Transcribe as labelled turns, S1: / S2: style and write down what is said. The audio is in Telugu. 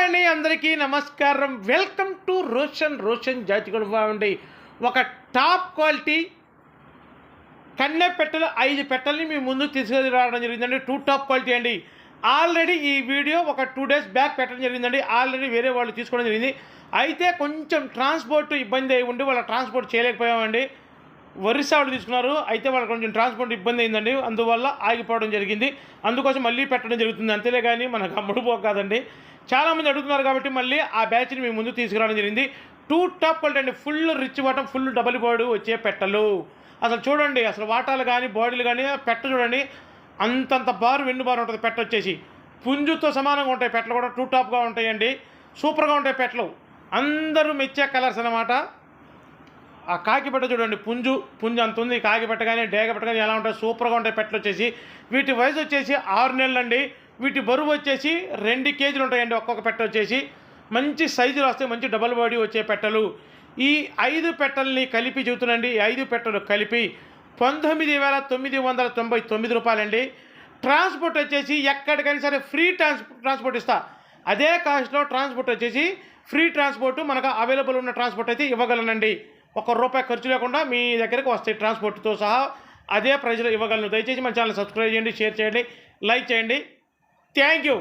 S1: అండి, అందరికీ నమస్కారం. వెల్కమ్ టు రోషన్ జాతిగొడ బాగుండి. ఒక టాప్ క్వాలిటీ కన్నె పెట్టెలు 5 పెట్టెల్ని మీ ముందుకు తీసుకురావడం జరిగిందండి. టాప్ క్వాలిటీ అండి. ఆల్రెడీ ఈ వీడియో ఒక 2 డేస్ బ్యాక్ పెట్టడం జరిగిందండి. ఆల్రెడీ వేరే వాళ్ళు తీసుకోవడం జరిగింది. అయితే కొంచెం ట్రాన్స్పోర్ట్ ఇబ్బంది అయి ఉండి వాళ్ళ ట్రాన్స్పోర్ట్ చేయలేకపోయామండి. ఒరిస్సా వాళ్ళు తీసుకున్నారు. అయితే వాళ్ళకి కొంచెం ట్రాన్స్పోర్ట్ ఇబ్బంది అయిందండి. అందువల్ల ఆగిపోవడం జరిగింది. అందుకోసం మళ్ళీ పెట్టడం జరుగుతుంది. అంతేలే కానీ మనకు అమ్ముడుపో కాదండి. చాలామంది అడుగుతున్నారు కాబట్టి మళ్ళీ ఆ బ్యాచ్ని మీ ముందు తీసుకురావడం జరిగింది. టాప్ క్వాలిటీ అండి. ఫుల్ రిచ్ వాటం, ఫుల్ డబుల్ బాడీ వచ్చే పెట్టలు. అసలు చూడండి, అసలు వాటాలు కానీ బాడీలు కానీ పెట్ట చూడండి, అంతంత బారు వెన్ను బారు ఉంటుంది. పెట్ట వచ్చేసి పుంజుతో సమానంగా ఉంటాయి. పెట్టలు కూడా టాప్గా ఉంటాయండి. సూపర్గా ఉంటాయి పెట్టలు. అందరూ మెచ్చే కలర్స్ అన్నమాట. ఆ కాకి పెట్ట చూడండి, పుంజు అంత ఉంది. కాకి పెట్ట కానీ డేగ పెట్ట కానీ ఎలా ఉంటాయి, సూపర్గా ఉంటాయి పెట్టలు వచ్చేసి. వీటి వయసు వచ్చేసి 6 నెలలు అండి. వీటి బరువు వచ్చేసి 2 కేజీలు ఉంటాయండి. ఒక్కొక్క పెట్ట వచ్చేసి మంచి సైజులు వస్తాయి. మంచి డబల్ బాడీ వచ్చే పెట్టలు. ఈ 5 పెట్టల్ని కలిపి చెబుతున్నాండి. ఈ 5 పెట్టలు కలిపి 19,999 రూపాయలండి. ట్రాన్స్పోర్ట్ వచ్చేసి ఎక్కడికైనా సరే ఫ్రీ ట్రాన్స్పోర్ట్ ఇస్తా. అదే కాస్ట్లో ట్రాన్స్పోర్ట్ వచ్చేసి ఫ్రీ ట్రాన్స్పోర్ట్ మనకు అవైలబుల్ ఉన్న ట్రాన్స్పోర్ట్ అయితే ఇవ్వగలనండి. ₹1 ఖర్చు లేకుండా మీ దగ్గరికి వస్తాయి ట్రాన్స్పోర్ట్తో సహా. అదే ప్రైజ్లో ఇవ్వగలను. దయచేసి మన ఛానల్ సబ్స్క్రైబ్ చేయండి, షేర్ చేయండి, లైక్ చేయండి. Thank you.